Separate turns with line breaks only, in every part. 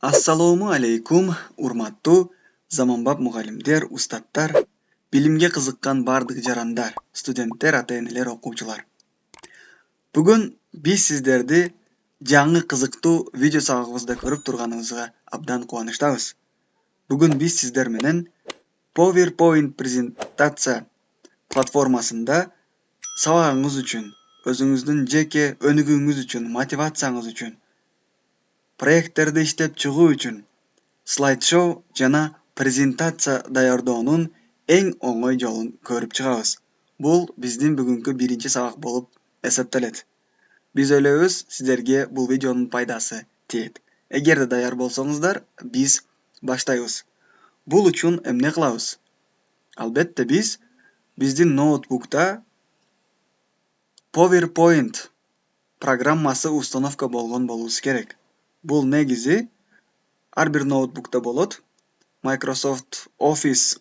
Ассалому алейкум, урматтуу заманбап мугалимдер, устаттар, билимге кызыккан бардык жарандар, студенттер, ата-энелер, окуучулар. Бүгүн биз сиздерди жаңы кызыктуу видео сабагыбызда көрүп турганыбызга абдан кубанычтабыз. Бүгүн биз сиздер менен PowerPoint презентация платформасында сабагыңыз үчүн, өзүңүздүн жеке өнүгүүңүз үчүн, мотивацияңыз үчүн, проекттерди иштеп чыгуу үчүн слайд-шоу жана презентация даярдоонун эң оңой жолун көрүп чыгабыз. Бул биздин бүгүнкү биринчи сабак болуп эсептелет. Биз ойлойбуз, сиздерге бул видеонун пайдасы тиет. Эгерде даяр болсоңуздар, биз баштайбыз. Бул үчүн эмне кылабыз? Албетте биздин ноутбукта PowerPoint программасы установка болгон болубуз керек. Бул негизи ар бир ноутбукта болот. Microsoft Office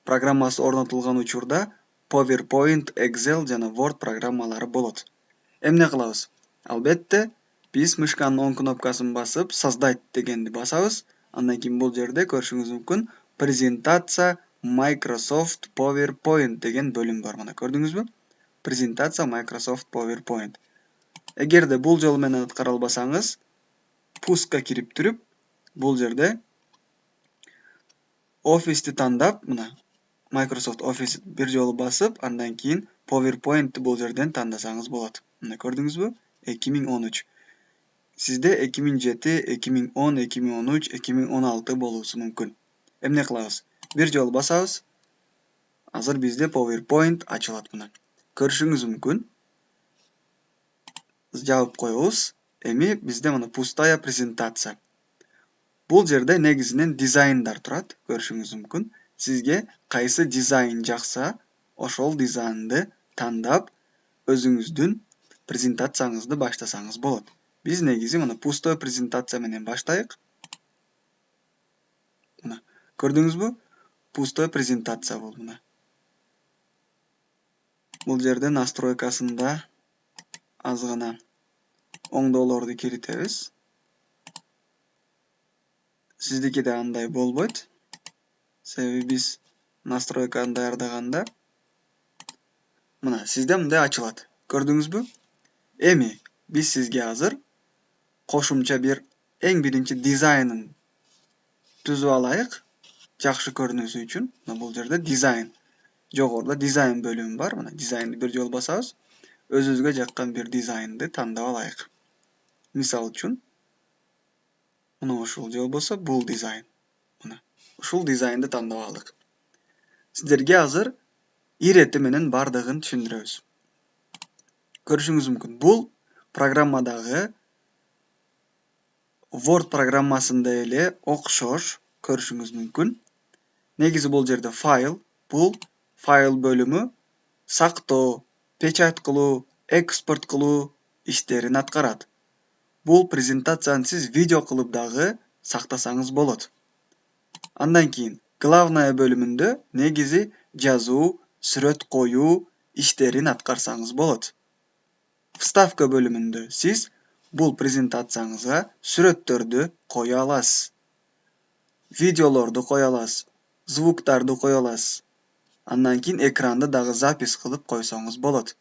программасы орнотулган учурда PowerPoint, Excel жана Word программалары болот. Эмне кылабыз? Албетте, биз мышканын оң кнопкасын басып, создать дегенди басабыз. Андан кийин бул жерде көрүшүңүз мүмкүн презентация Microsoft PowerPoint деген бөлүм бар. Мына көрдүңүзбү? Презентация Microsoft PowerPoint. Эгерде бул жол менен аткара албасаңыз, пускка кирип туруп, бул жерде Office'ти тандап, мына Microsoft Office бир жолу басып, андан кийин PowerPoint'ти бул жерден тандасаңыз болот. Мына көрдүңүзбү? 2013. Сизде 2007, 2010, 2013, 2016 болуусу мүмкүн. Эмне кылабыз? Бир жолу басабыз. Азыр бизде PowerPoint ачылат мына. Көрүшүңүз мүмкүн. Жабып коебуз. Эми бизде мына пустая презентация. Бул жерде негизинен дизайндар турат, көрүшүңүз мүмкүн. Сизге кайсы дизайн жакса, ошол дизайнды тандап, өзүңүздүн презентацияңызды баштасаңыз болот. Биз негизи мына пустой презентация менен баштайык. Мына көрдүңүзбү? Пустой презентация бул мына. Бул жерде настройкасында аз гана оңдоолорду киритебиз. Сиздикиде андай болбойт. Себеби биз настройканы даярдаганда мына сизде мындай ачылат. Көрдүңүзбү? Эми биз сизге азыр кошумча бир эң биринчи дизайнын түзүп алайык. Жакшы көрүнүшү үчүн. Мына бул жерде дизайн. Жогоруда дизайн бөлүмү бар. Мына дизайнды бир жолу басабыз. Өзүбүзгө жаккан бир дизайнды тандап алайык. Мисал үчүн, мына ушул же болбосо бул дизайн. Мына ушул дизайнды тандап алдык. Сиздерге азыр ирети менен бардыгын түшүндүрөбүз. Көрүшүңүз мүмкүн. Бул программадагы Word программасында эле окшош көрүшүңүз мүмкүн. Негизи бул жерде файл, бул файл бөлүмү сактоо, печать кылуу, экспорт кылуу иштерин аткарат. Бул презентацияны сиз видео кылып дагы сактасаңыз болот. Андан кийин главная бөлүмүндө негизи жазуу, сүрөт коюу иштерин аткарсаңыз болот. Вставка бөлүмүндө сиз бул презентацияңызга сүрөттөрдү кое аласыз. Видеолорду кое аласыз, звуктарды кое аласыз. Андан кийин экранды дагы запись кылып койсоңуз болот.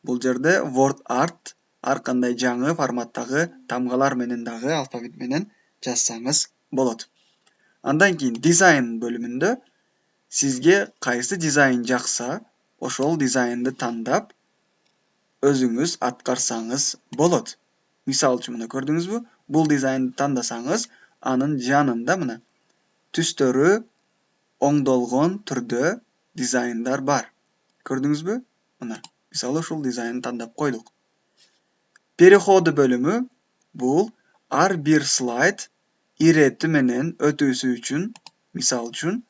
Бул жерде Word Art ар кандай жаңы форматтагы тамгалар менен дагы алфавит менен жазсаңыз болот. Андан кийин дизайн бөлүмүндө сизге кайсы дизайн жакса, ошол дизайнды тандап, өзүңүз аткарсаңыз болот. Мисал үчүн мына көрдүңүзбү? Бул дизайнды тандасаңыз, анын жанында мына түстөрү оңдолгон түрдө дизайндар бар. Көрдүңүзбү? Мына, мисалы ушул дизайнды тандап койдук. Переходы бөлүмү бул ар бир слайд ирети менен өтүүсү үчүн, мисал үчүн,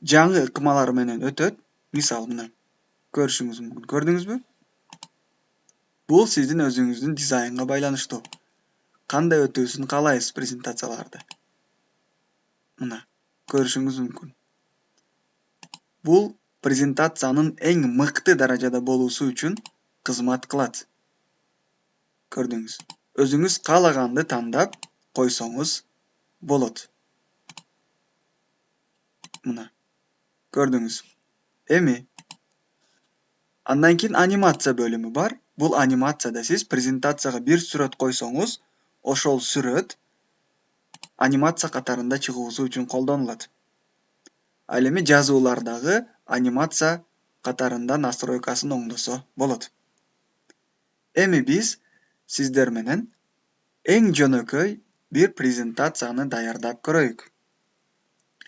жаңы ыкмалар менен өтөт. Мисал мына көрүшүңүз мүмкүн. Көрдүңүзбү? Бул сиздин өзүңүздүн дизайнга байланыштуу. Кандай өтүүсүн каалайсыз презентацияларды? Мына көрүшүңүз мүмкүн. Бул презентациянын эң мыкты даражада болуусу үчүн кызмат кылат. Көрдүңүз. Өзүңүз каалаганды тандап койсоңуз болот. Мына көрдүңүз. Эми андан кийин анимация бөлүмү бар. Бул анимацияда сиз презентацияга бир сүрөт койсоңуз, ошол сүрөт анимация катарында чыгуусу үчүн колдонулат. Ал эми жазуулардагы анимация катарында настройкасын оңдосо болот. Эми биз сиздер менен эң жөнөкөй бир презентацияны даярдап көрөйүк.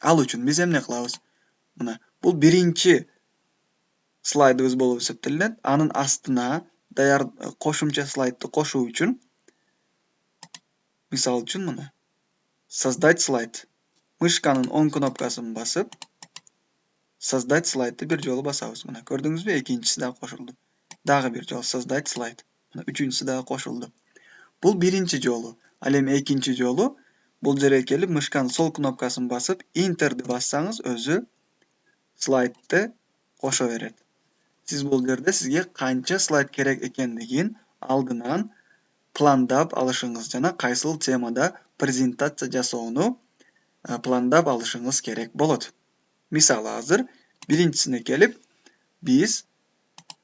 Ал үчүн биз эмне кылабыз? Мына бул биринчи слайдыбыз болуп эсептелинет. Анын астына даяр кошумча слайдты кошуу үчүн мисалы үчүн мына создать слайд. Мышканын оң кнопкасын басып создать слайдты бир жолу басабыз. Мына көрдүңүзбү? Экинчиси дагы кошулду. Дагы бир жолу создать слайд. Мына үчүнчүсү дагы кошулду. Бул биринчи жолу. Ал эми экинчи жолу бул жерге келип мышканын сол кнопкасын басып интерди бассаңыз өзү слайдты кошо берет. Сиз бул жерде сизге канча слайд керек экендигин алдынан пландап алышыңыз жана кайсыл темада презентация жасоону пландап алышыңыз керек болот. Мисалы азыр биринчисине келип биз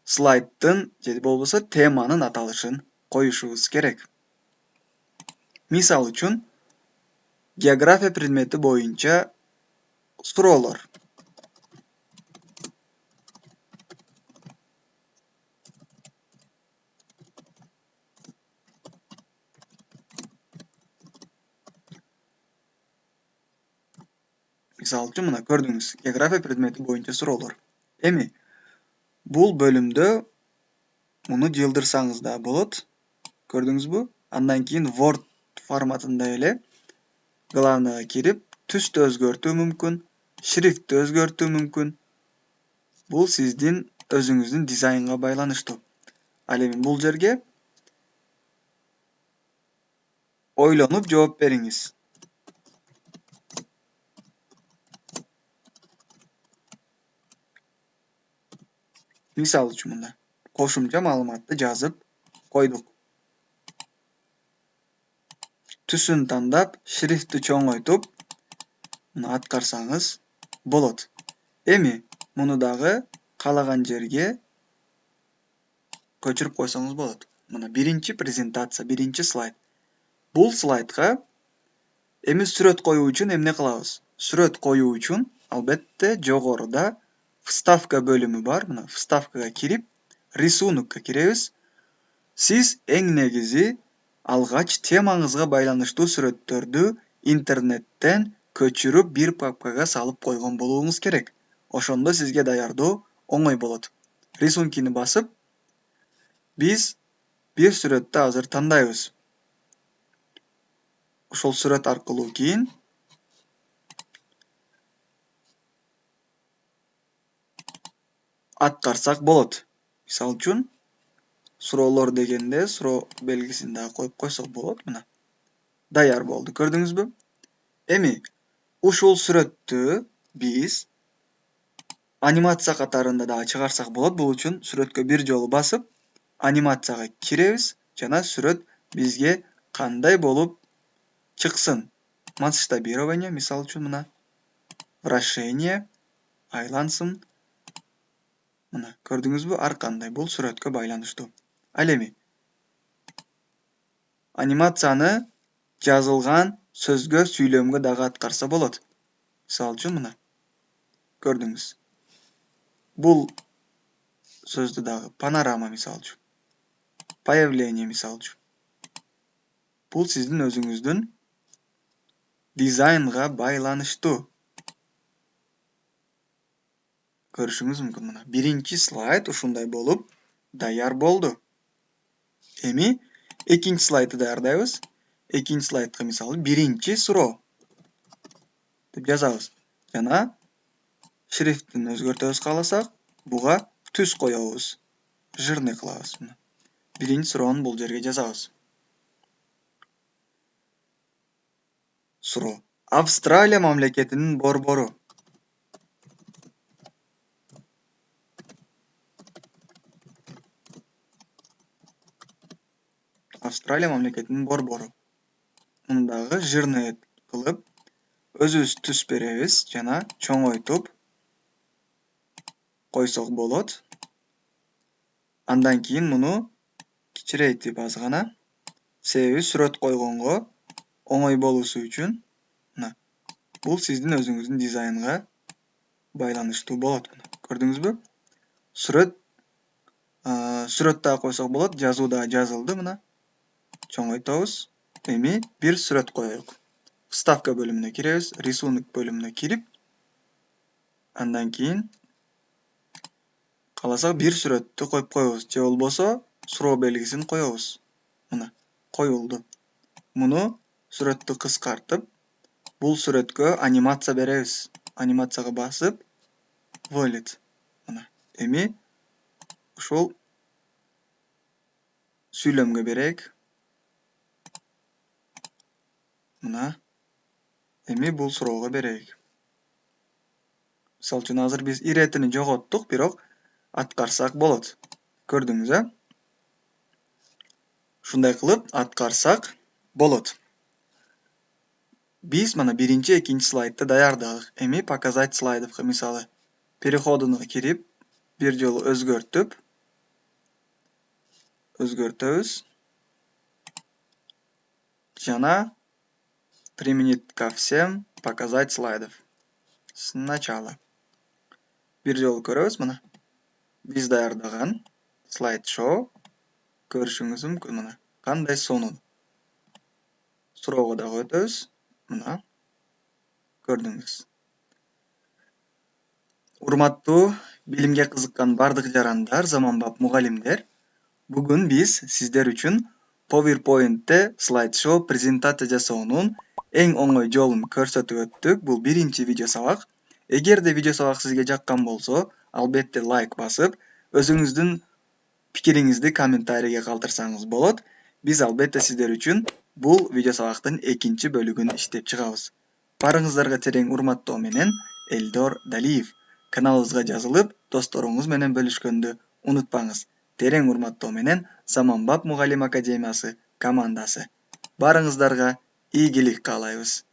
слайдтын же болбосо теманын аталышын коюшубуз керек. Мисал үчүн география предмети боюнча суроолор. Мисалы үчүн мына көрдүңүз, география предмети боюнча суроолор. Эми бул бөлүмдө муну жылдырсаңыз да болот. Көрдүңүзбү? Андан кийин Word форматында эле главныйга кирип, түстү өзгөртүү мүмкүн, шрифтти өзгөртүү мүмкүн. Бул сиздин өзүңүздүн дизайнга байланыштуу. Ал эми бул жерге ойлонуп жооп бериңиз. Мисалы үчүн мында кошумча маалыматты жазып койдук. Түсүн тандап, шрифтти чоңойтуп, муну аткарсаңыз болот. Эми муну дагы каалаган жерге көчүрүп койсоңуз болот. Мына биринчи презентация, биринчи слайд. Бул слайдга эми сүрөт коюу үчүн эмне кылабыз? Сүрөт коюу үчүн албетте жогоруда вставка бөлүмү бар. Мына вставкага кирип, рисунокко киребиз. Сиз эң негизи алгач темаңызга байланыштуу сүрөттөрдү интернеттен көчүрүп бир папкага салып койгон болуңуз керек. Ошондо сизге даярдоо оңой болот. Рисункини басып, биз бир сүрөттү азыр тандайбыз. Ошол сүрөт аркылуу кийин аткарсак болот. Мисалы үчүн суроолор дегенде суроо белгисин дагы коюп койсок болот. Мына даяр болду. Көрдүңүзбү? Эми ушул сүрөттү биз анимация катарында дагы чыгарсак болот. Бул үчүн сүрөткө бир жолу басып, анимацияга киребиз жана сүрөт бизге кандай болуп чыксын. Масштабирование, мисалы үчүн мына вращение, айлансын. Мына көрдүңүзбү? Ар кандай бул сүрөткө байланыштуу. Ал эми анимацияны жазылган сөзгө, сүйлөмгө дагы аткарса болот. Мисалы үчүн мына көрдүңүз. Бул сөздү дагы панорама мисалы үчүн. Появление мисалы үчүн. Бул сиздин өзүңүздүн дизайнга байланыштуу. Көрүшүңүз мүмкүн мына. Биринчи слайд ушундай болуп даяр болду. Эми экинчи слайдты даярдайбыз. Экинчи слайдка мисалы биринчи суроо деп жазабыз. Жана шрифтин өзгөртөбүз кааласак, буга түс коебуз. Жирный кылабыз. Биринчи суроону бул жерге жазабыз. Суроо. Австралия мамлекетинин борбору. Австралия мамлекетинин борбору. мындагы жирный кылып өзүбүз түс беребиз жана чоңойтуп койсок болот. Андан кийин муну кичирейтип аз гана, себеби сүрөт койгонго оңой болуусу үчүн. Мына бул сиздин өзүңүздүн дизайнга байланыштуу болот. Көрдүңүзбү? Сүрөт да койсок болот, жазуу да жазылды. Мына чоңойтабыз. Эми бир сүрөт коелук. Вставка бөлүмүнө киребиз, рисунок бөлүмүнө кирип, андан кийин кааласак бир сүрөттү коюп коебуз, же болбосо суроо белгисин коебуз. Мына коюлду. Муну сүрөттү кыскартып, бул сүрөткө анимация беребиз. Анимацияга басып, вылет. Мына эми ушул сүйлөмгө берейик. Мына эми бул суроого берейик. Мисалы үчүн азыр биз иретини жоготтук, бирок аткарсак болот. Көрдүңүз, а? Ушундай кылып аткарсак болот. Биз мана биринчи, экинчи слайдты даярдадык. Эми показать слайдовго мисалы переходуна кирип, бир жолу өзгөртөбүз. Жана применить ко всем, показать слайдов. Сначала. Бир жолу көрөбүз мына. Биз даярдаган слайд-шоу көрүшүңүз мүмкүн. Мына кандай сонун. Суроого дагы өтөбүз. Мына көрдүңүз. Урматтуу билимге кызыккан бардык жарандар, заманбап мугалимдер, бүгүн биз сиздер үчүн PowerPoint'те слайд-шоу презентация жасоонун эң оңой жолун көрсөтүп өттүк. Бул биринчи видео сабак. Эгерде видео сабак сизге жаккан болсо, албетте лайк басып, өзүңүздүн пикириңизди комментарийге калтырсаңыз болот. Биз албетте сиздер үчүн бул видео сабактын экинчи бөлүгүн иштеп чыгабыз. Барыңыздарга терең урматтоо менен Элдор Далиев. Каналыбызга жазылып, досторуңуз менен бөлүшкөндү унутпаңыз. Терең урматтоо менен Заманбап Мугалим Академиясы командасы. Барыңыздарга ийгилик каалайбыз.